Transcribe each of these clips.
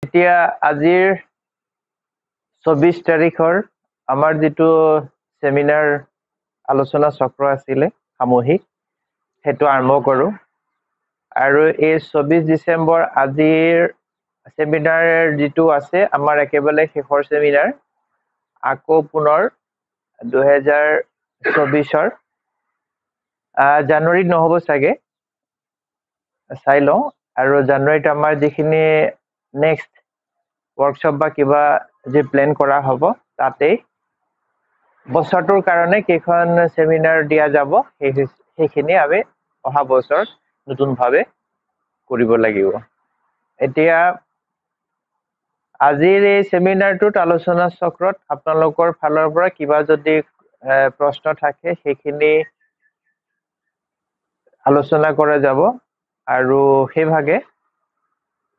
এতিয়া আজিৰ 24 তাৰিখৰ আমাৰ যিটো সেমিনাৰ আলোচনা চক্ৰ আছিলে সামূহিক সেইটো আৰম্ভ কৰোঁ আৰু এই 24 ডিসেম্বৰ আজিৰ সেমিনাৰ যিটো আছে আমাৰ একেবাৰে শেষৰ সেমিনাৰ আকৌ পুনৰ 2024 জানুৱাৰীত নহব চাগে চাই লওঁ আৰু জানুৱাৰীত আমাৰ যিখিনি নেক্সট ওয়াৰ্কশপ বা কিবা যে প্ল্যান কৰা হ'ব তাতে বছৰটোৰ কাৰণে কেইখন সেমিনাৰ দিয়া যাব সেইখিনি আমি অহা বছৰ নতুনভাৱে কৰিব লাগিব এতিয়া আজিৰ এই সেমিনাৰটোত আলোচনা চক্ৰত আপোনালোকৰ ফালৰ পৰা কিবা যদি প্ৰশ্ন থাকে সেইখিনি আলোচনা কৰা যাব আৰু সেইভাগে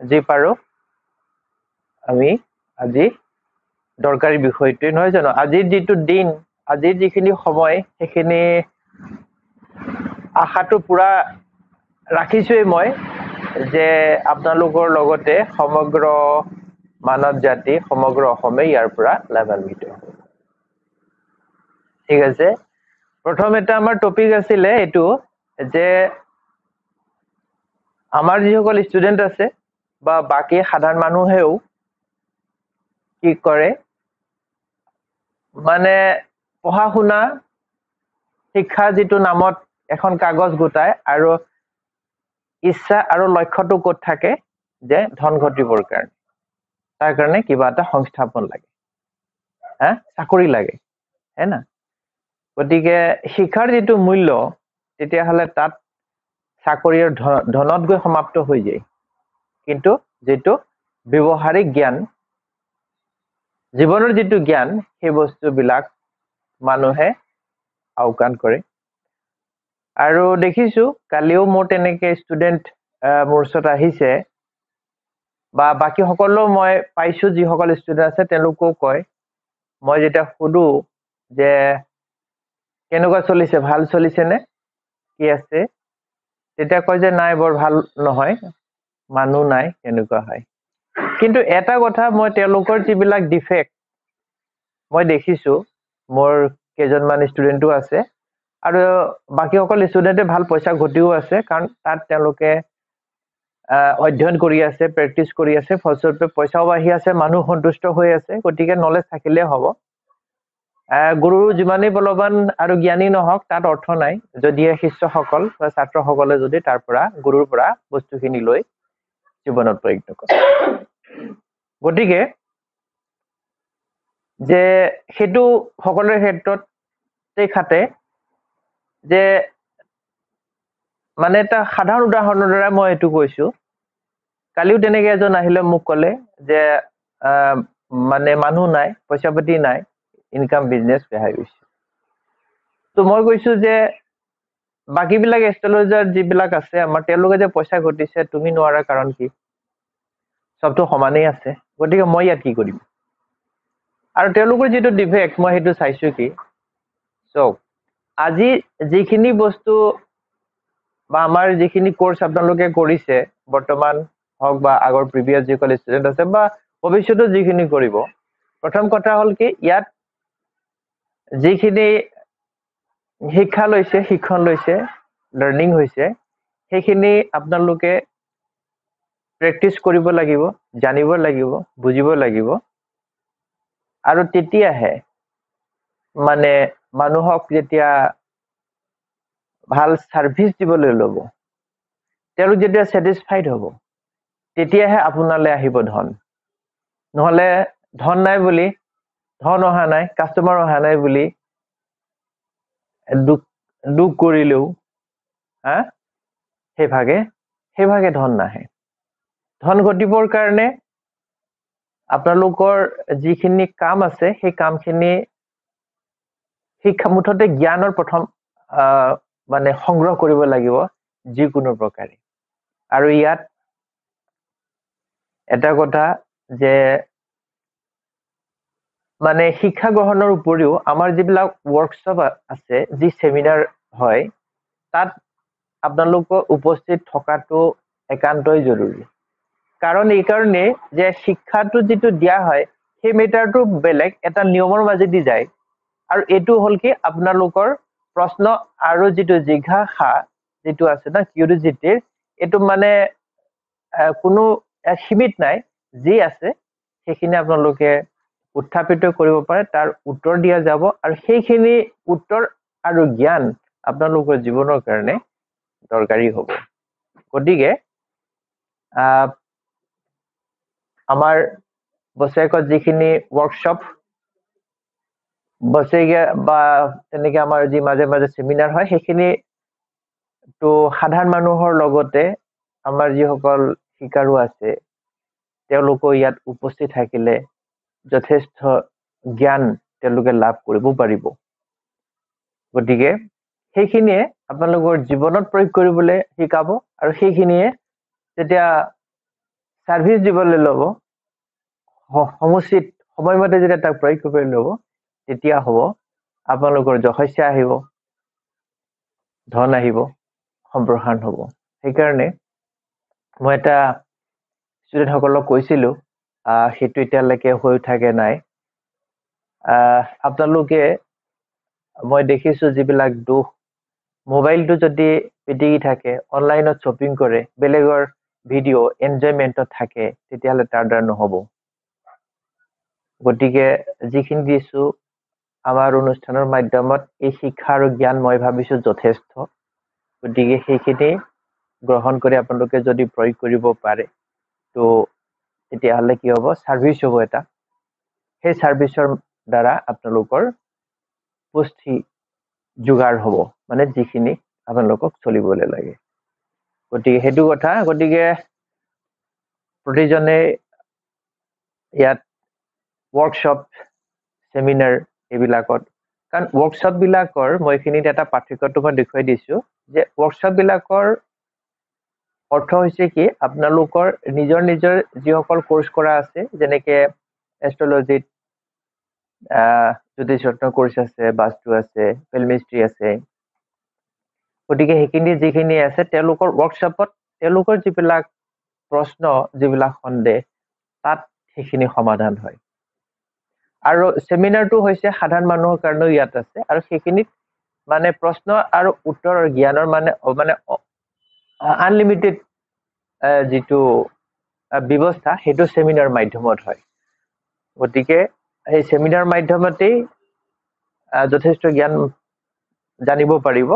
যি পাৰো আমি আজি দৰকাৰী বিষয়টো নহয় জানো আজিৰ যিটো দিন আজিৰ যিখিনি সময় সেইখিনি আশাটো পুৰা ৰাখিছোই মই যে আপোনালোকৰ লগতে সমগ্ৰ মানৱ জাতি সমগ্ৰ অসমে ইয়াৰ পৰা লাভান্বিত হ'ব ঠিক আছে প্ৰথম এটা আমাৰ টপিক আছিলে এইটো যে আমাৰ যিসকল ষ্টুডেন্ট আছে বা বাকি সাধাৰণ মানুহেও কি কৰে মানে পঢ়া শুনা শিক্ষা যিটো নামত এখন কাগজ গোটায় আৰু ইচ্ছা আৰু লক্ষ্যটো ক'ত থাকে যে ধন ঘটিবৰ কাৰণে তাৰ কাৰণে কিবা এটা সংস্থাপন লাগে হা চাকৰি লাগে है না গতিকে শিক্ষাৰ যিটো মূল্য তেতিয়াহলে তাত চাকৰিৰ ধনত গৈ সমাপ্ত হৈ যায় কিন্তু যেটো ব্যৱহাৰিক জ্ঞান জীৱনৰ যিটো জ্ঞান সেই বস্তুবিলাক মানুহে আওকাণ কৰে আৰু দেখিছো কালিও মোৰ তেনেকে ষ্টুডেন্ট মোৰ ওচৰত আহিছে বা বাকি সকলো মই পাইছো যিসকল ষ্টুডেন্ট আছে তেওঁলোকেও কয় মই যেটা সুধো যে কেনেকুৱা চলিছে ভাল চলিছে নে কি আছে তেতিয়া কয় যে নাই বৰ ভাল নহয় মানুহ নাই কেনেকুৱা হয় কিন্তু এটা কথা মই তেওঁলোকৰ যিবিলাক ডিফেক্ট মই দেখিছো মোৰ কেজনমান ষ্টুডেন্টও আছে আৰু বাকি সকল ষ্টুডেন্টে ভাল পইচা ঘটিও আছে কাৰণ তাত তেওঁলোকে অধ্যয়ন কৰি আছে প্ৰেক্টিস কৰি আছে ফলস্বৰূপে পইচাও আহি আছে মানুহ সন্তুষ্ট হৈ আছে গতিকে নলেজ থাকিলে হ'ব গুৰু যিমানেই বলৱান আৰু জ্ঞানী নহওক তাত অৰ্থ নাই যদি শিষ্যসকল বা ছাত্ৰসকলে যদি তাৰ পৰা গুৰুৰ পৰা বস্তুখিনি লৈ জীৱনত প্ৰয়োগ কৰে গতিকে যে হেতু সকলৰ ক্ষেত্ৰত খাতে যে মানে এটা সাধাৰণ উদাহৰণৰ দ্বাৰা মই এটো কৈছো কালিও তেনেকে এজন আহিলে মোক কলে যে মানে মানুহ নাই পইচা পাতি নাই ইনকাম বিজনেস বেহাই গৈছে তো মই কৈছো যে বাকি বিলাক এষ্ট্ৰলজাৰ যিবিলাক আছে আমাৰ তেওঁলোকে যে পইচা ঘটিছে তুমি নোৱাৰা কাৰণ কি সবটো সমানেই আছে গতিকে মই ইয়াত কি কৰিম আৰু তেওঁলোকৰ যেটো ডিফেক্ট মই হেতু চাইছো কি সো আজি যিখিনি বস্তু বা আমাৰ যিখিনি কোৰ্স আপোনালোকে কৰিছে বৰ্তমান হক বা আগৰ প্ৰিভিয়াস যিকল ষ্টুডেন্ট আছে বা ভৱিষ্যতে যিখিনি কৰিব প্ৰথম কথা হল কি ইয়াত যিখিনি শিক্ষা লৈছে শিক্ষণ লৈছে লাৰ্নিং হৈছে সেইখিনি আপোনালোকে প্ৰেক্টিস কৰিব লাগিব জানিব লাগিব বুজিব লাগিব আৰু তেতিয়াহে মানে মানুহক যেতিয়া ভাল সার্ভিস দিবলৈ ল'ব তেওঁলোক যেতিয়া স্যাটিসফাইড হ'ব তেতিয়াহে আপোনালৈ আহিব ধন নহলে ধন নাই বুলি ধন অহা নাই কাস্টমাৰ অহা নাই বুলি দুখ কৰিলেও হা সেইভাগে ধন নাহে ধন ঘটিবৰ কাৰণে আপোনালোকৰ যিখিনি কাম আছে সেই কামখিনি শিক্ষা মুঠতে জ্ঞানৰ প্ৰথম মানে সংগ্ৰহ কৰিব লাগিব যিকোনো প্ৰকাৰে আৰু ইয়াত এটা কথা যে মানে শিক্ষা গ্ৰহণৰ উপৰিও আমাৰ যিবিলাক ওয়াৰ্কশপ আছে যি সেমিনাৰ হয় তাত আপোনালোকৰ উপস্থিত থকাটো একান্তই জৰুৰী কাৰণ এই কাৰণে যে শিক্ষাটো যিটো দিয়া হয় সেই মেটাৰটো বেলেগ এটা নিয়মৰ মাজেদি যায় আৰু এইটো হ'ল কি আপোনালোকৰ প্ৰশ্ন আৰু যিটো জিজ্ঞাসা যিটো আছে না কিউৰিজিটিৰ এইটো মানে কোনো সীমিত নাই যি আছে সেইখিনি আপোনালোকে উত্থাপিত কৰিব পাৰে তাৰ উত্তৰ দিয়া যাব আৰু সেইখিনি উত্তৰ আৰু জ্ঞান আপোনালোকৰ জীৱনৰ কাৰণে দৰকাৰী হ'ব গতিকে আমাৰ বছৰেকত যিখিনি ৱৰ্কশ্বপ বছৰেকীয়া বা তেনেকৈ আমাৰ যি মাজে মাজে চেমিনাৰ হয় সেইখিনি তো সাধাৰণ মানুহৰ লগতে আমাৰ যিসকল শিকাৰু আছে তেওঁলোকো ইয়াত উপস্থিত থাকিলে যথেষ্ট জ্ঞান তেওঁলোকে লাভ কৰিব পাৰিব গতিকে সেইখিনিয়ে আপোনালোকৰ জীৱনত প্ৰয়োগ কৰিবলৈ শিকাব আৰু সেইখিনিয়ে যেতিয়া সাৰ্ভিস দিবলৈ ল'ব সমুচিত সময়মতে যেতিয়া তাক প্ৰয়োগ কৰিবলৈ ল'ব তেতিয়া হ'ব আপোনালোকৰ যশস্যা আহিব ধন আহিব সম্প্ৰসাৰণ হ'ব সেইকাৰণে মই এটা ষ্টুডেণ্টসকলক কৈছিলোঁ সেইটো এতিয়ালৈকে হৈ থাকে নাই আপোনালোকে মই দেখিছোঁ যিবিলাক দুখ মোবাইলটো যদি পিটিকি থাকে অনলাইনত শ্বপিং কৰে বেলেগৰ ভিডিঅ' এনজয়মেণ্টত থাকে তেতিয়াহ'লে তাৰ দ্বাৰা নহ'ব গতিকে যিখিনি দিছোঁ আমাৰ অনুষ্ঠানৰ মাধ্যমত এই শিক্ষা আৰু জ্ঞান মই ভাবিছোঁ যথেষ্ট গতিকে সেইখিনি গ্ৰহণ কৰি আপোনালোকে যদি প্ৰয়োগ কৰিব পাৰে তো তেতিয়াহ'লে কি হ'ব সাৰ্ভিস হ'ব এটা সেই সাৰ্ভিসৰ দ্বাৰা আপোনালোকৰ পুষ্টি যোগাৰ হ'ব মানে যিখিনি আপোনালোকক চলিবলৈ লাগে গতিকে সেইটো কথা গতিকে প্ৰতিজনে ইয়াত ৱৰ্কশ্বপ সেমিনাৰ এইবিলাকত কাৰণ ৱৰ্কশ্বপ বিলাকৰ মই এইখিনিত এটা পাৰ্থক্যটো মই দেখুৱাই দিছোঁ যে ৱৰ্কশ্বপ বিলাকৰ অৰ্থ হৈছে কি আপোনালোকৰ নিজৰ নিজৰ যিসকল কোৰ্স কৰা আছে যেনেকে এষ্ট্ৰলজিত জ্যোতিষৰত্ন কোৰ্স আছে বাস্তু আছে ফিল্মিষ্ট্ৰি আছে গতিকে সেইখিনি যিখিনি আছে তেওঁলোকৰ ৱৰ্কশ্বপত তেওঁলোকৰ যিবিলাক প্ৰশ্ন যিবিলাক সন্দেহ তাত সেইখিনি সমাধান হয় আৰু সেমিনাৰটো হৈছে সাধাৰণ মানুহৰ কাৰণে ইয়াত আছে আৰু সেইখিনিত মানে প্ৰশ্ন আৰু উত্তৰৰ জ্ঞানৰ মানে আনলিমিটেড যিটো ব্যৱস্থা সেইটো সেমিনাৰ মাধ্যমত হয় গতিকে এই সেমিনাৰ মাধ্যমতেই যথেষ্ট জ্ঞান জানিব পাৰিব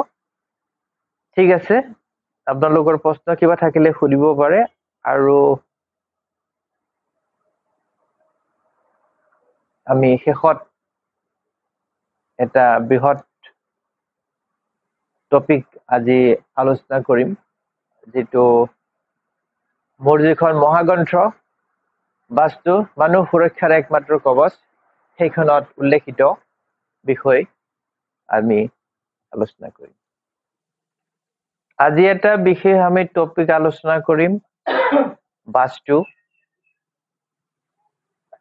ঠিক আছে আপোনালোকৰ প্ৰশ্ন কিবা থাকিলে সুধিব পাৰে আৰু আমি শেষত এটা বৃহৎ টপিক আজি আলোচনা কৰিম যেটো মোৰ যিখন মহাগ্ৰন্থ বাস্তু মানুহ সুৰক্ষাৰ একমাত্ৰ কবচ সেইখনত উল্লেখিত বিষয় আমি আলোচনা কৰিম আজি এটা বিশেষ আমি টপিক আলোচনা কৰিম বাস্তু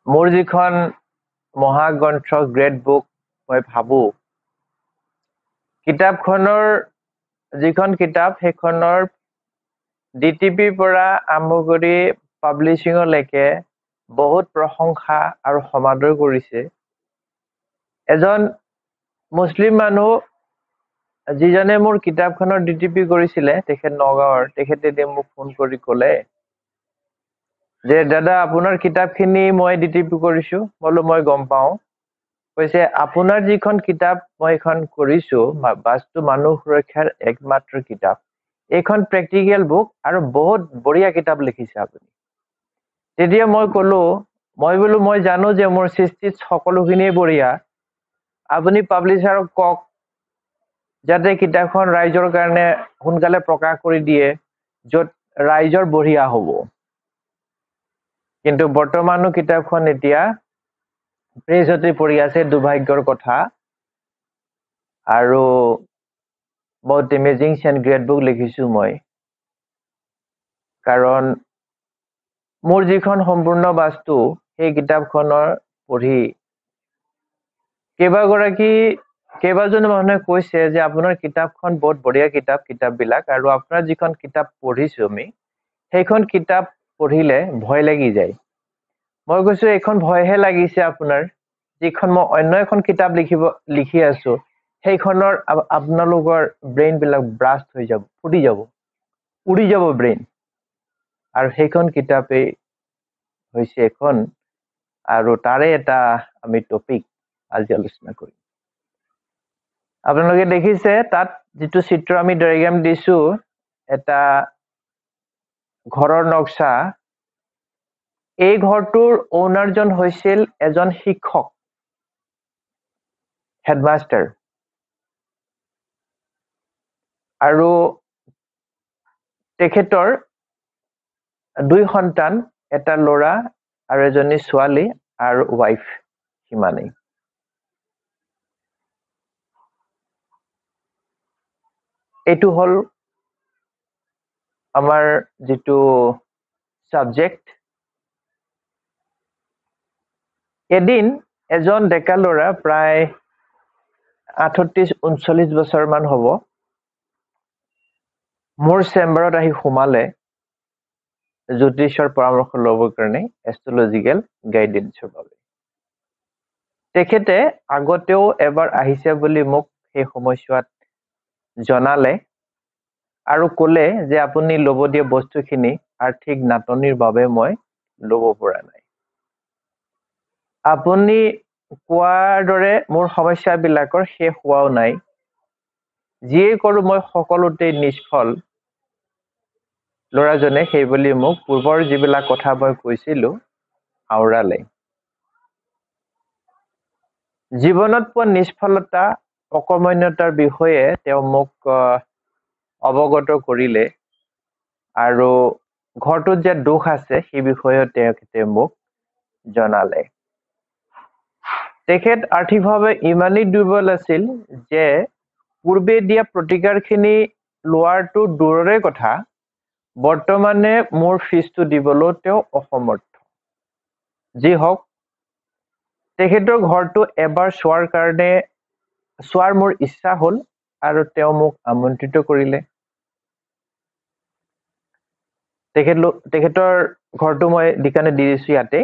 মোৰ যিখন মহাগ্ৰন্থ গ্ৰেট বুক মই ভাবো কিতাপখনৰ যিখন কিতাপ সেইখনৰ ডিটিপি পৰা আৰম্ভ কৰি পাব্লিছিঙলৈকে বহুত প্ৰশংসা আৰু সমাদৰ কৰিছে এজন মুছলিম মানুহ যিজনে মোৰ কিতাপখনৰ ডিটিপি কৰিছিলে তেখেত নগাঁৱৰ তেখেতে মোক ফোন কৰি ক'লে যে দাদা আপোনাৰ কিতাপখিনি মই ডিটিপি কৰিছো মই গম পাওঁ কৈছে আপোনাৰ যিখন কিতাপ মই এখন কৰিছো বাস্তু মানুহ সুৰক্ষাৰ একমাত্ৰ কিতাপ এইখন প্ৰেক্টিকেল বুক আৰু বহুত বঢ়িয়া কিতাপ লিখিছে আপুনি তেতিয়া মই ক'লো মই জানো যে মোৰ সৃষ্টিত সকলোখিনি বঢ়িয়া আপুনি পাব্লিশ্বাৰক কক যাতে কিতাপখন ৰাইজৰ কাৰণে সোনকালে প্ৰকাশ কৰি দিয়ে য'ত ৰাইজৰ বঢ়িয়া হ'ব কিন্তু বৰ্তমানো কিতাপখন এতিয়া প্ৰেছতে পৰি আছে দুৰ্ভাগ্যৰ কথা আৰু বহুত এমেজিং এণ্ড গ্ৰেট বুক লিখিছো মই কাৰণ মোৰ যিখন সম্পূৰ্ণ বাস্তু সেই কিতাপখনৰ পঢ়ি কেইবাজনো মানুহে কৈছে যে আপোনাৰ কিতাপখন বহুত বঢ়িয়া কিতাপবিলাক আৰু আপোনাৰ যিখন কিতাপ পঢ়িছো আমি সেইখন কিতাপ পঢ়িলে ভয় লাগি যায় মই কৈছো এখন ভয়হে লাগিছে আপোনাৰ যিখন মই অন্য এখন কিতাপ লিখি আছো সেইখনৰ আপোনালোকৰ ব্ৰেইন বিলাক ব্ৰাষ্ট হৈ যাব ফুটি যাব উৰি যাব ব্ৰেইন আৰু সেইখন কিতাপে হৈছে এখন আৰু তাৰে এটা আমি টপিক আজি আলোচনা কৰিম আপোনালোকে দেখিছে তাত যেটো চিত্ৰ আমি ডায়াগ্ৰাম দিছো এটা ঘৰৰ নক্সা এই ঘৰটোৰ ওনাৰজন হৈছিল এজন শিক্ষক হেডমাস্টাৰ আৰু তেখেতৰ দুই সন্তান এটা ল'ৰা আৰু এজনী ছোৱালী আৰু ওয়াইফ হিমানী এটো হল আমাৰ যেটো সাবজেক্ট এদিন এজন ডেকা ল'ৰা প্ৰায় 38-39 বছৰ মান হ'ব মোৰ চেম্বাৰত আহি সোমালে জ্যোতিষৰ পৰামৰ্শ ল'বৰ কাৰণে এষ্ট্ৰলজিক্যাল গাইডেন্সৰ বাবে তেখেতে আগতেও এবাৰ আহিছে বুলি মোক সেই সময়ছোৱাত জনালে আৰু ক'লে যে আপুনি ল'ব দিয়া বস্তুখিনি আৰ্থিক নাটনিৰ বাবে মই ল'ব পৰা নাই আপুনি কোৱাৰ দৰে মোৰ সমস্যাবিলাকৰ শেষ হোৱাও নাই যিয়ে কৰো মই সকলোতে নিষ্ফল ল'ৰাজনে সেই বুলি মোক পূৰ্বৰ যিবিলাক কথা মই কৈছিলো আওৰালে জীৱনত পোৱা নিষ্ফলতা অকৰ্মণ্যতাৰ বিষয়ে তেওঁ মোক অৱগত কৰিলে আৰু ঘৰটোত যে দুখ আছে সেই বিষয়ে তেখেতে মোক জনালে তেখেত আৰ্থিকভাৱে ইমানেই দুৰ্বল আছিল যে পূৰ্বে দিয়া প্ৰতিকাৰখিনি লোৱাটো দূৰৰে কথা বৰ্তমানে মোৰ ফিজটো দিবলৈ তেওঁ অসমৰ্থ যি হওক তেখেতৰ ঘৰটো এবাৰ চোৱাৰ কাৰণে চোৱাৰ মোৰ ইচ্ছা হ'ল আৰু তেওঁ মোক আমন্ত্ৰিত কৰিলে তেখেতৰ ঘৰটো মই দিকানে দিছো ইয়াতে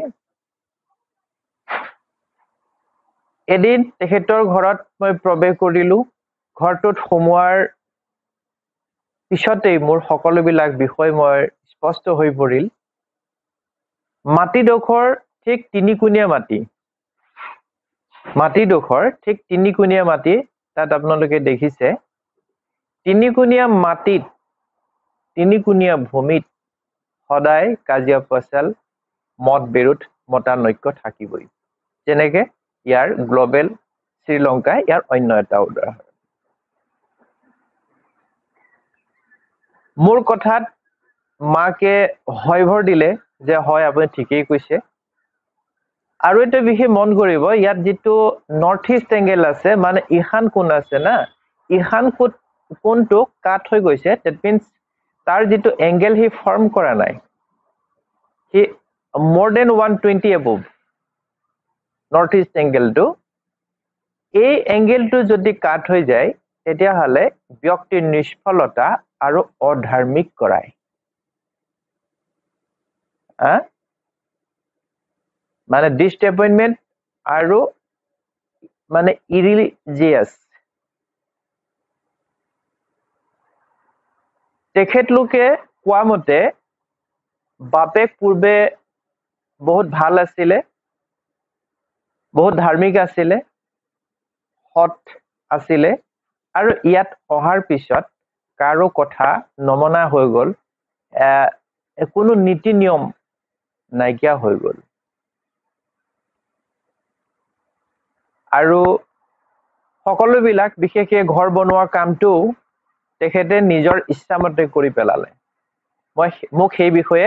এদিন তেখেতৰ ঘৰত মই প্ৰৱেশ কৰিলো ঘৰটোত সোমোৱাৰ পিছতেই মোৰ সকলোবিলাক বিষয় মই স্পষ্ট হৈ পৰিল মাটিডোখৰ ঠিক তিনিকুণীয়া মাটি তাত আপোনালোকে দেখিছে তিনিকুণীয়া মাটিত তিনিকুণীয়া ভূমিত সদায় কাজিয়া পচাল মত বিৰোধ মতানৈক্য থাকিবই যেনেকে ইয়াৰ গ্লোবেল শ্ৰীলংকা ইয়াৰ অন্য এটা উদাহৰণ মোৰ কথাত মাকে হয়ভৰ দিলে যে হয় আপুনি ঠিকই কৈছে আৰু এটা বিশেষ মন কৰিব ইয়াত যেটো নৰ্থ ইষ্ট এংগেল আছে মানে ইখান কোণ আছে না ইখান কোণটো কাট হৈ গৈছে that means তাৰ যেটো এংগেল হি ফৰ্ম কৰা নাই he more than 120 above north east এংগেলটো এই এংগেলটো যদি কাট হৈ যায় তেতিয়া হলে ব্যক্তিৰ নিষ্ফলতা আৰু অধাৰ্মিক কৰায় মানে ডিসঅ্যাপয়েন্টমেন্ট আৰু মানে ইৰিলিজিয়াস তেখেতলোকে কোৱা মতে বাপেক পূৰ্বে বহুত ভাল আছিলে বহুত ধাৰ্মিক আছিলে হট আছিলে আৰু ইয়াত অহাৰ পিছত কাৰো কথা নমনা হৈ গল কোনো নীতি নিয়ম নাইকিয়া হৈ গল আৰু সকলোবিলাক বিশেষকৈ ঘৰ বনোৱা কামটো তেখেতে নিজৰ ইচ্ছামতে কৰি পেলালে মোক সেই বিষয়ে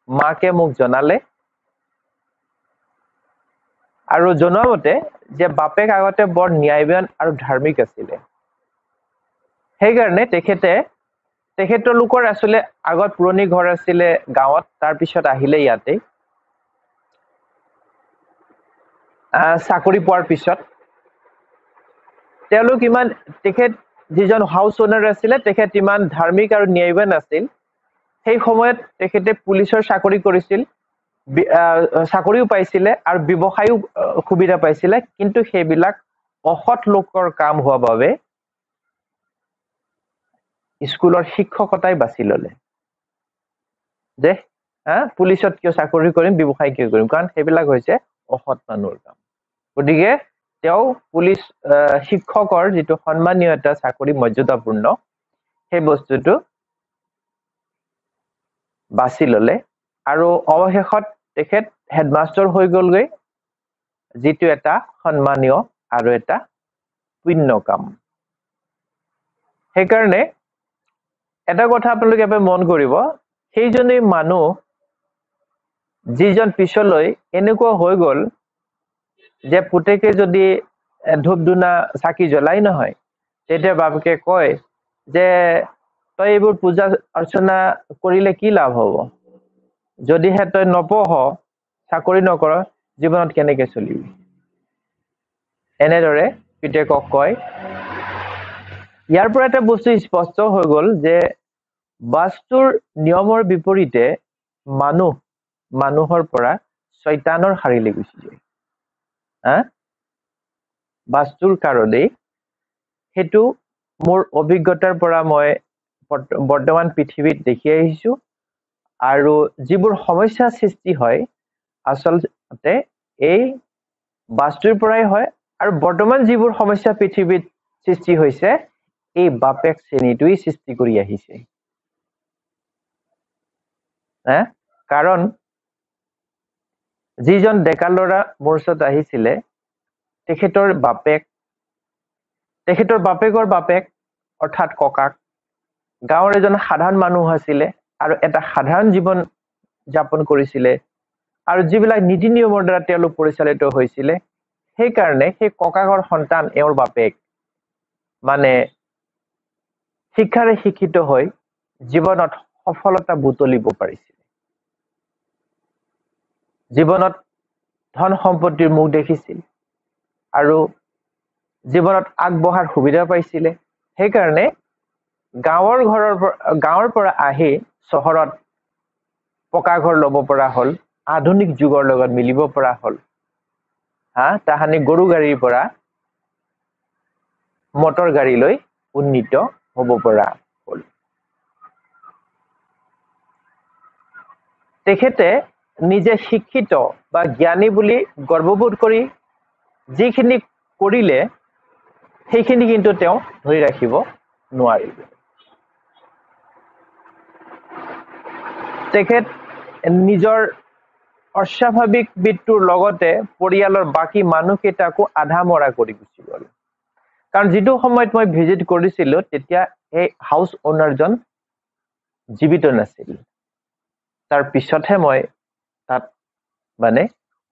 মাকে মোক জনালে আৰু জনোৱামতে যে বাপেক আগতে বৰ ন্যায়বান আৰু ধাৰ্মিক আছিলে সেইকাৰণে তেখেতৰ লোকৰ আসলে আগত পুৰণি ঘৰ আছিলে গাঁৱত তাৰ পিছত আহিলে ইয়াতে চাকৰি পোৱাৰ পিছত তেওঁলোক ইমান তেখেত যিজন হাউস ওনাৰ আছিলে তেখেত ইমান ধাৰ্মিক আৰু ন্যায়বান আছিল সেই সময়ত তেখেতে পুলিচৰ চাকৰি কৰিছিল, চাকৰিও পাইছিলে আৰু ব্যৱসায়ও সুবিধা পাইছিলে, কিন্তু সেইবিলাক অসৎ লোকৰ কাম হোৱা বাবে স্কুলৰ শিক্ষকতাই বাছি ললে যে পুলিচত কিয় চাকৰি কৰিম, ব্যৱসায় কিয় কৰিম, কাৰণ সেইবিলাক হৈছে অসৎ মানুহৰ কাম। গতিকে তেওঁ পুলিচ শিক্ষকৰ যিটো সন্মানীয় এটা চাকৰি, মৰ্যাদাপূৰ্ণ, সেই বস্তুটো বাছি ললে আৰু অৱশেষত তেখেত হেডমাষ্টাৰ হৈ গলগৈ, যিটো এটা সন্মানীয় আৰু এটা পুণ্য কাম। সেইকাৰণে এটা কথা আপোনালোকে এবাৰ মন কৰিব, সেইজনেই মানুহ যিজন পিছলৈ এনেকুৱা হৈ গল যে পুতেকে যদি ধূপ ধূনা চাকি জ্বলাই নহয়, তেতিয়া বাপকে কয় যে তই এইবোৰ পূজা অৰ্চনা কৰিলে কি লাভ হব, যদিহে তই নপঢ়, চাকৰি নকৰ, জীৱনত কেনেকে চলিবি। এনেদৰে পিতেকক কয়। ইয়াৰ পৰা এটা বস্তু স্পষ্ট হৈ গল যে বাস্তুৰ নিয়মৰ বিপৰীতে মানুহৰ পৰা শয়তানৰ শাৰীলৈ গুচি যায়। বাস্তুৰ কাৰণেই, সেইটো মোৰ অভিজ্ঞতাৰ পৰা মই বৰ্তমান পৃথিৱীত দেখি আহিছো, আৰু যিবোৰ সমস্যা সৃষ্টি হয় আচলতে এই বাস্তুৰ পৰাই হয়, আৰু বৰ্তমান যিবোৰ সমস্যা পৃথিৱীত সৃষ্টি হৈছে এই বাপেক শ্ৰেণীটোৱেই সৃষ্টি কৰি আহিছে। কাৰণ যিজন ডেকা ল'ৰা মোৰ ওচৰত আহিছিলে, তেখেতৰ বাপেকৰ বাপেক অৰ্থাৎ ককাক গাঁৱৰ এজন সাধাৰণ মানুহ আছিলে আৰু এটা সাধাৰণ জীৱন যাপন কৰিছিলে, আৰু যিবিলাক নীতি নিয়মৰ দ্বাৰা তেওঁলোক পৰিচালিত হৈছিলে, সেইকাৰণে সেই ককাকৰ সন্তান এওঁৰ বাপেক মানে শিক্ষাৰে শিক্ষিত হৈ জীৱনত সফলতা বুটলিব পাৰিছিল, জীৱনত ধন সম্পত্তিৰ মুখ দেখিছিল আৰু জীৱনত আগবঢ়াৰ সুবিধা পাইছিলে। সেইকাৰণে গাঁৱৰ পৰা আহি চহৰত পকা ঘৰ ল'ব পৰা হল, আধুনিক যুগৰ লগত মিলিব পৰা হল। তাহানি গৰু গাড়ীৰ পৰা মটৰ গাড়ীলৈ উন্নীত হব পৰা হল। তেখেতে নিজে শিক্ষিত বা জ্ঞানী বুলি গৰ্ববোধ কৰি যিখিনি কৰিলে, সেইখিনি কিন্তু তেওঁ ধৰি ৰাখিব নোৱাৰিব। তেখেত নিজৰ অস্বাভাৱিক মৃত্যুৰ লগতে পৰিয়ালৰ বাকী মানুহকেইটাকো আধা মৰা কৰি গুচি গল। কাৰণ যিটো সময়ত মই ভিজিট কৰিছিলো, তেতিয়া এই হাউচ অনাৰজন জীৱিত নাছিল। তাৰ পিছতহে মই তাত মানে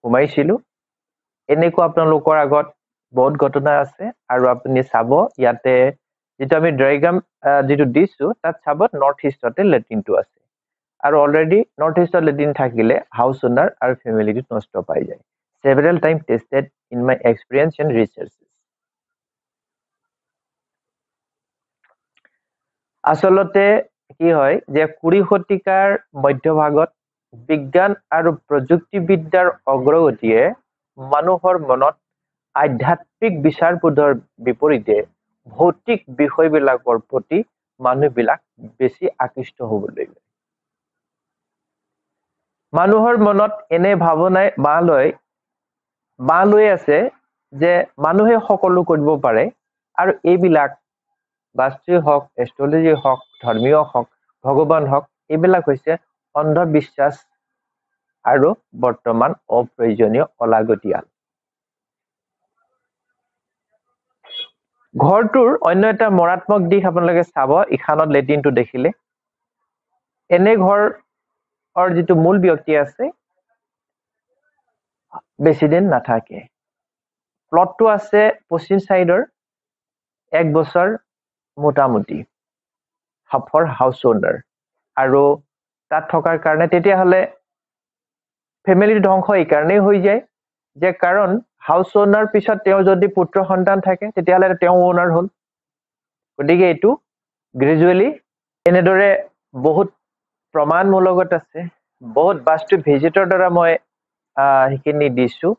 সোমাইছিলো। এনেকুৱা আপোনালোকৰ আগত বহুত ঘটনা আছে, আৰু আপুনি চাব ইয়াতে যিটো আমি ডায়েগ্ৰাম যিটো দিছো, তাত চাব নৰ্থ ইষ্টতে লেট্ৰিনটো আছে, আৰু অলৰেডি নৰ্থ ইষ্টত লেট্ৰিন থাকিলে হাউচ অনাৰ আৰু ফেমিলিটো নষ্ট পাই যায়। Several times tested in my experience and researches. আচলতে কি হয় যে 20 শতিকাৰ মধ্যভাগত বিজ্ঞান আৰু প্ৰযুক্তিবিদ্যাৰ অগ্ৰগতিয়ে মানুহৰ মনত আধ্যাত্মিক বিচাৰবোধৰ বিপৰীতে ভৌতিক বিষয়বিলাকৰ প্ৰতি মানুহবিলাক বেছি আকৃষ্ট হ'বলৈ লয়। মানুহৰ মনত এনে ভাৱনাই বাহ লৈ আছে যে মানুহে সকলো কৰিব পাৰে, আৰু এইবিলাক বাস্তুই হওক, এষ্ট্ৰলজি হওক, ধৰ্মীয় হওক, ভগৱান হওক, এইবিলাক হৈছে অন্ধবিশ্বাস আৰু বৰ্তমান অপ্ৰয়োজনীয় অলাগতিয়াল। ঘৰটোৰ অন্য এটা মাৰাত্মক দিশ আপোনালোকে চাব, ইখানত লেট্ৰিনটো দেখিলে। এনে ঘৰৰ যিটো মূল ব্যক্তি আছে, বেছি দিন নাথাকে। প্লটটো আছে পশ্চিম চাইডৰ, 1 বছৰ মোটামুটি ফৰ হাউচ অনাৰ, আৰু তাত থকাৰ কাৰণে তেতিয়াহ'লে ফেমিলিৰ ধ্বংস এই কাৰণেই হৈ যায় যে কাৰণ হাউচ অনাৰ পিছত তেওঁ যদি পুত্ৰ সন্তান থাকে, তেতিয়াহ'লে তেওঁ অনাৰ হ'ল। গতিকে এইটো গ্ৰেজুৱেলি এনেদৰে বহুত প্ৰমাণমূলকত আছে বহুত বাস্তু ভিজিটৰ দ্বাৰা মই সেইখিনি দিছো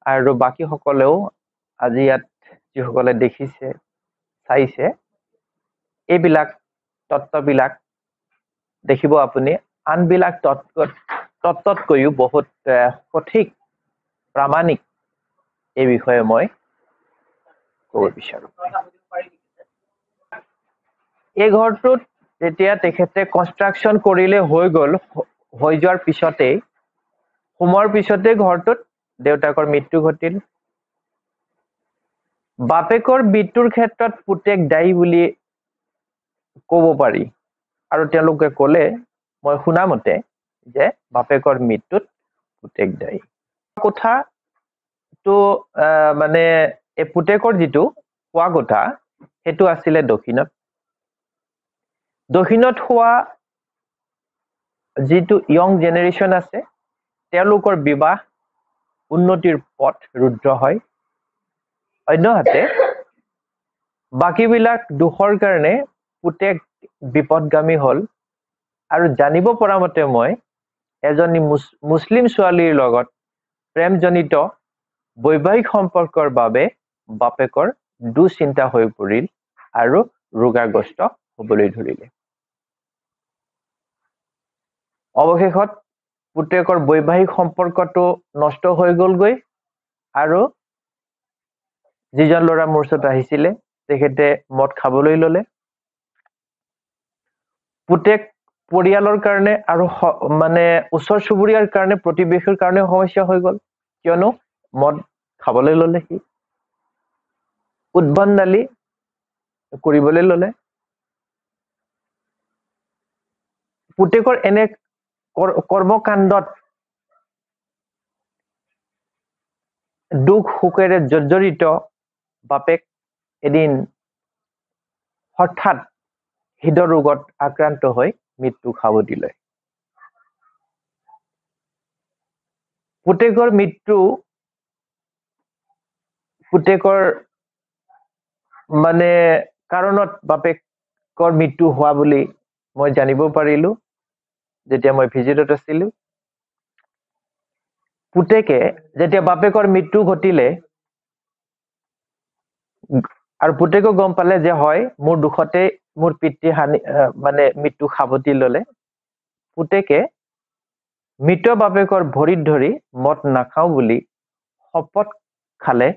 আৰু বাকী সকলেও আজি ইয়াত যিসকলে দেখিছে চাইছে এইবিলাক তত্ত্ববিলাক দেখিব আপুনি আনবিলাক তত্ত্বতকৈও বহুত সঠিক প্ৰামাণিক এই বিষয়ে মই ক'ব বিচাৰো এই ঘৰটোত যেতিয়া তেখেতে কনষ্ট্ৰাকশ্যন কৰিলে হৈ যোৱাৰ পিছতে সময়ৰ পিছতে ঘৰটোত দেউতাকৰ মৃত্যু ঘটিল বাপেকৰ মৃত্যুৰ ক্ষেত্ৰত পুতেক দায়ী বুলি ক'ব পাৰি আৰু তেওঁলোকে ক'লে মই শুনা মতে যে বাপেকৰ মৃত্যুত পুতেক দায়ী কোঠাটো মানে এই পুতেকৰ যিটো শোৱা কোঠা সেইটো আছিলে দক্ষিণত হোৱা যিটো ইয়ং জেনেৰেশ্যন আছে তেওঁলোকৰ বিবাহ উন্নতিৰ পথ ৰুদ্ধ হয় অন্যহাতে বাকীবিলাক দুখৰ কাৰণে পুতেক বিপদগামী হল আৰু জানিব পৰা মতে মই এজনী মুছলিম ছোৱালীৰ লগত প্ৰেমজনিত বৈবাহিক সম্পৰ্কৰ বাবে বাপেকৰ দুশ্চিন্তা হৈ পৰিল আৰু ৰোগাগ্ৰস্ত হ'বলৈ ধৰিলে অৱশেষত পুতেকৰ বৈবাহিক সম্পৰ্কটো নষ্ট হৈ গ'লগৈ আৰু যিজন ল'ৰা মোৰ ওচৰত আহিছিলে তেখেতে মদ খাবলৈ ল'লে পুতেক পৰিয়ালৰ কাৰণে আৰু মানে ওচৰ চুবুৰীয়াৰ কাৰণে প্ৰতিবেশীৰ কাৰণে সমস্যা হৈ গ'ল কিয়নো মদ খাবলৈ ল'লে সি উদ্ভণ্ডালি কৰিবলৈ ল'লে পুতেকৰ এনে কৰ্মকাণ্ডত দুখ সুখেৰে জৰ্জৰিত বাপেক এদিন হঠাৎ হৃদৰোগত আক্ৰান্ত হৈ মৃত্যু সাৱটি লয় পুতেকৰ মৃত্যু পুতেকৰ মানে কাৰণত বাপেকৰ মৃত্যু হোৱা বুলি মই জানিব পাৰিলো যেতিয়া মই ভিজিটত আছিলো পুতেকে যেতিয়া বাপেকৰ মৃত্যু ঘটিলে আৰু পুতেকো গম পালে যে হয় মোৰ দুখতে মোৰ পিতৃ হানি মানে মৃত্যু সাৱটি ল'লে পুতেকে মৃত বাপেকৰ ভৰিত ধৰি মদ নাখাও বুলি শপত খালে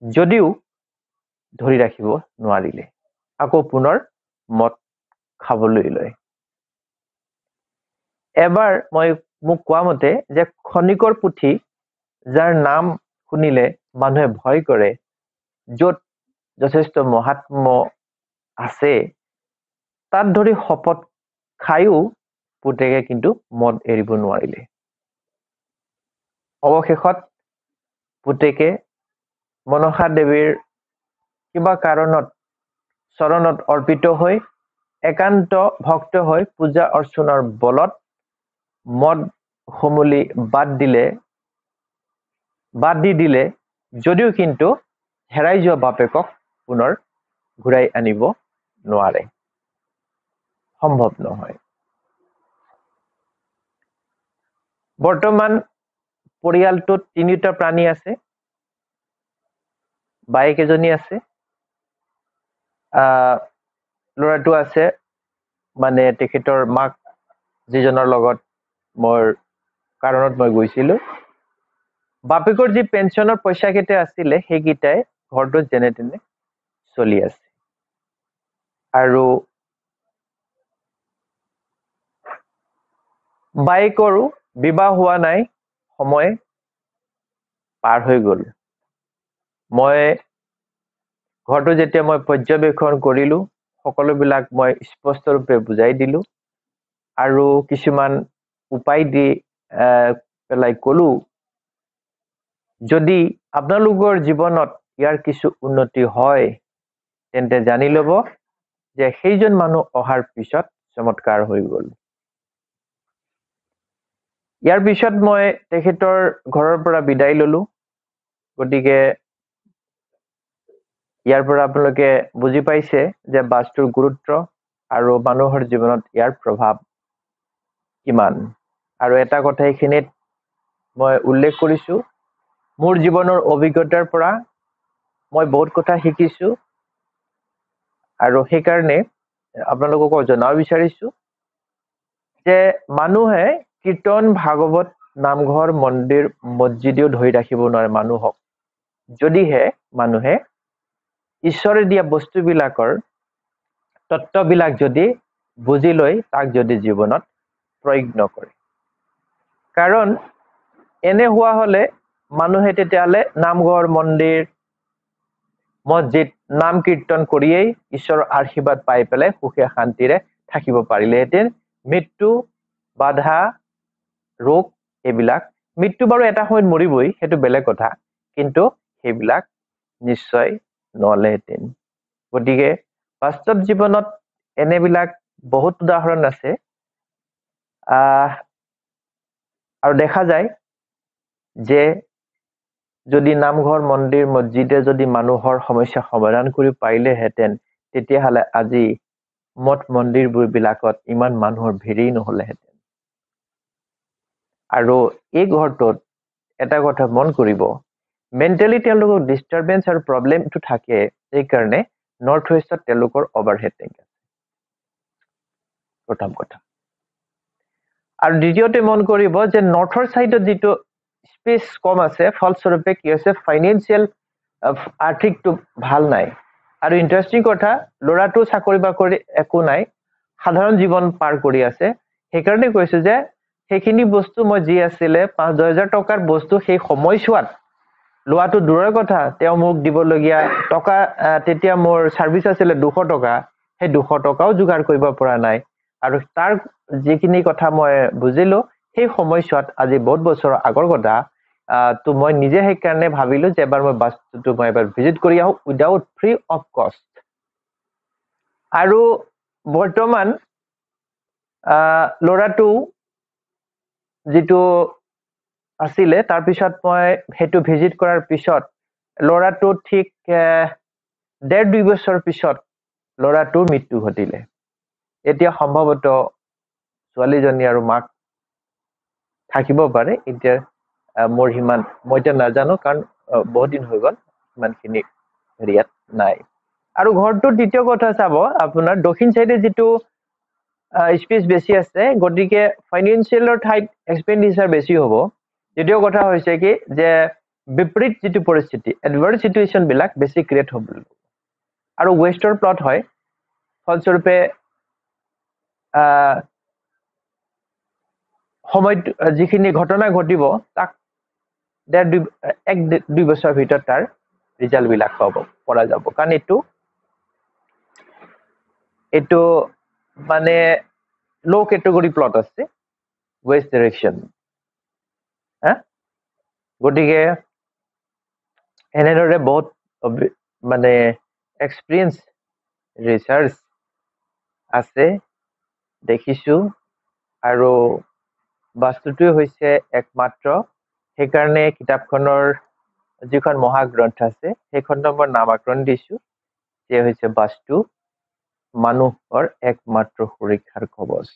যদিও ধৰি ৰাখিব নোৱাৰিলে আকৌ পুনৰ মদ খাবলৈ লয় এবাৰ মই মোক কোৱা মতে যে খনিকৰ পুথি যাৰ নাম শুনিলে মানুহে ভয় কৰে য'ত যথেষ্ট মহাত্ম আছে তাত ধৰি শপত খায়ো পুতেকে কিন্তু মদ এৰিব নোৱাৰিলে অৱশেষত পুতেকে মনসা দেৱীৰ কিবা কাৰণত চৰণত অৰ্পিত হৈ একান্ত ভক্ত হৈ পূজা অৰ্চনাৰ বলত মদ সমূলি বাদ দি দিলে যদিও কিন্তু হেৰাই যোৱা বাপেকক পুনৰ ঘূৰাই আনিব নোৱাৰে সম্ভৱ নহয় বৰ্তমান পৰিয়ালটোত তিনিটা প্ৰাণী আছে বাইক এজনী আছে ল'ৰাটো আছে মানে তেখেতৰ মাক যিজনৰ লগত মোৰ কাৰণত মই গৈছিলো বাপেকৰ যি পেঞ্চনৰ পইচা কেইটা আছিলে সেইকেইটাই ঘৰটোত যেনে তেনে চলি আছে আৰু বাইকৰো বিবাহ হোৱা নাই সময় পাৰ হৈ গ'ল মই ঘৰটো যেতিয়া মই পৰ্যবেক্ষণ কৰিলো সকলোবিলাক মই স্পষ্ট ৰূপে বুজাই দিলো আৰু কিছুমান উপায় দি পেলাই কলো যদি আপোনালোকৰ জীৱনত ইয়াৰ কিছু উন্নতি হয় তেন্তে জানি ল'ব যে সেইজন মানুহ অহাৰ পিছত চমৎকাৰ হৈ গ'ল ইয়াৰ পিছত মই তেখেতৰ ঘৰৰ পৰা বিদায় ললো গতিকে ইয়াৰ পৰা আপোনালোকে বুজি পাইছে যে বাস্তুৰ গুৰুত্ব আৰু মানুহৰ জীৱনত ইয়াৰ প্ৰভাৱ কিমান আৰু এটা কথা এইখিনিত মই উল্লেখ কৰিছো মোৰ জীৱনৰ অভিজ্ঞতাৰ পৰা মই বহুত কথা শিকিছো আৰু সেইকাৰণে আপোনালোকক জনাব বিচাৰিছো যে মানুহে কীৰ্তন ভাগৱত নামঘৰ মন্দিৰ মছজিদেও ধৰি ৰাখিব নোৱাৰে মানুহক যদিহে মানুহে ঈশ্বৰে দিয়া বস্তুবিলাকৰ তত্ত্ববিলাক যদি বুজি লৈ তাক যদি জীৱনত প্ৰয়োগ নকৰে কাৰণ এনে হোৱা হলে মানুহে তেতিয়াহলে নামঘৰ মন্দিৰ মছজিদ নাম কীৰ্তন কৰিয়েই ঈশ্বৰৰ আশীৰ্বাদ পাই পেলাই সুখে শান্তিৰে থাকিব পাৰিলেহেঁতেন মৃত্যু বাধা ৰোগ এইবিলাক মৃত্যু বাৰু এটা সময়ত মৰিবই সেইটো বেলেগ কথা কিন্তু সেইবিলাক নিশ্চয় নহলেহেঁতেন গতিকে বাস্তৱ জীৱনত এনেবিলাক বহুত উদাহৰণ আছে আৰু দেখা যায় যে যদি নামঘৰ মন্দিৰ মছজিদে যদি মানুহৰ সমস্যা সমাধান কৰি পাৰিলেহেঁতেন তেতিয়াহ'লে আজি মঠ মন্দিৰবোৰ বিলাকত ইমান মানুহৰ ভিৰেই নহলেহেঁতেন আৰু এই ঘৰটোত এটা কথা মন কৰিব মেণ্টেলি তেওঁলোকৰ ডিষ্টাৰবেন্স আৰু প্ৰব্লেমটো থাকে সেইকাৰণে নৰ্থ ৱেষ্টত তেওঁলোকৰ অভাৰহেটিং আছে প্ৰথম কথা আৰু দ্বিতীয়তে মন কৰিব যে নৰ্থৰ চাইডত যিটো স্পেচ কম আছে ফলস্বৰূপে কি হৈছে ফাইনেন্সিয়েল আৰ্থিকটো ভাল নাই আৰু ইণ্টাৰেষ্টিং কথা ল'ৰাটো চাকৰি বাকৰি একো নাই সাধাৰণ জীৱন পাৰ কৰি আছে সেইকাৰণে কৈছো যে সেইখিনি বস্তু মই যি আছিলে 5-10 হাজাৰ টকাৰ বস্তু সেই সময়ছোৱাত লোৱাটো দূৰৰ কথা তেওঁ মোক দিবলগীয়া টকা তেতিয়া মোৰ সাৰ্ভিস আছিলে 200 টকা সেই 200 টকাও যোগাৰ কৰিব পৰা নাই আৰু তাৰ যিখিনি কথা মই বুজিলো সেই সময়ছোৱাত আজি বহুত বছৰ আগৰ কথা তো মই নিজে সেইকাৰণে ভাবিলো যে এবাৰ মই বাস্তুটো মই এবাৰ ভিজিট কৰি আহো উইদাউট ফ্ৰী অফ কষ্ট আৰু বৰ্তমান ল'ৰাটো যিটো আছিলে তাৰ পিছত মই হেতু ভিজিট কৰাৰ পিছত ল'ৰাটো ঠিক 1.5-2 বছৰ পিছত ল'ৰাটোৰ মৃত্যু ঘটিলে এতিয়া সম্ভৱতঃ ছোৱালীজনী আৰু মাক থাকিব পাৰে এতিয়া মোৰ হিমান মই এতিয়া নাজানো কাৰণ বহুত দিন হৈ গ'ল ইমানখিনি হেৰিয়াত নাই আৰু ঘৰটোৰ দ্বিতীয় কথা চাব আপোনাৰ দক্ষিণ চাইডে যিটো স্পেচ বেছি আছে গতিকে ফাইনেন্সিয়েলৰ ঠাইত এক্সপেণ্ডিচাৰ বেছি হ'ব দ্বিতীয় কথা হৈছে কি যে বিপৰীত যিটো পৰিস্থিতি এডভাৰ্স সিচুৱেশ্যন বিলাক বেছি ক্ৰিয়েট হ'ব আৰু ৱেষ্টৰ প্লট হয় ফলস্বৰূপে সময় যিখিনি ঘটনা ঘটিব তাক 1-2 বছৰ ভিতৰত তাৰ ৰিজাল্ট বিলাক পাব পৰা যাব কাৰণ এইটো মানে লো কেটেগৰী প্লট আছে ৱেষ্ট ডাইৰেকশ্যন গতিকে এনেদৰে বহুত মানে এক্সপিৰিয়েঞ্চ ৰিচাৰ্চ আছে দেখিছো আৰু বাস্তুটোৱে হৈছে একমাত্ৰ সেইকাৰণে কিতাপখনৰ যিখন মহাগ্ৰন্থ আছে সেইখনৰ মই নামাকৰণ দিছো যে হৈছে বাস্তু মানুহৰ একমাত্ৰ সুৰক্ষাৰ কবচ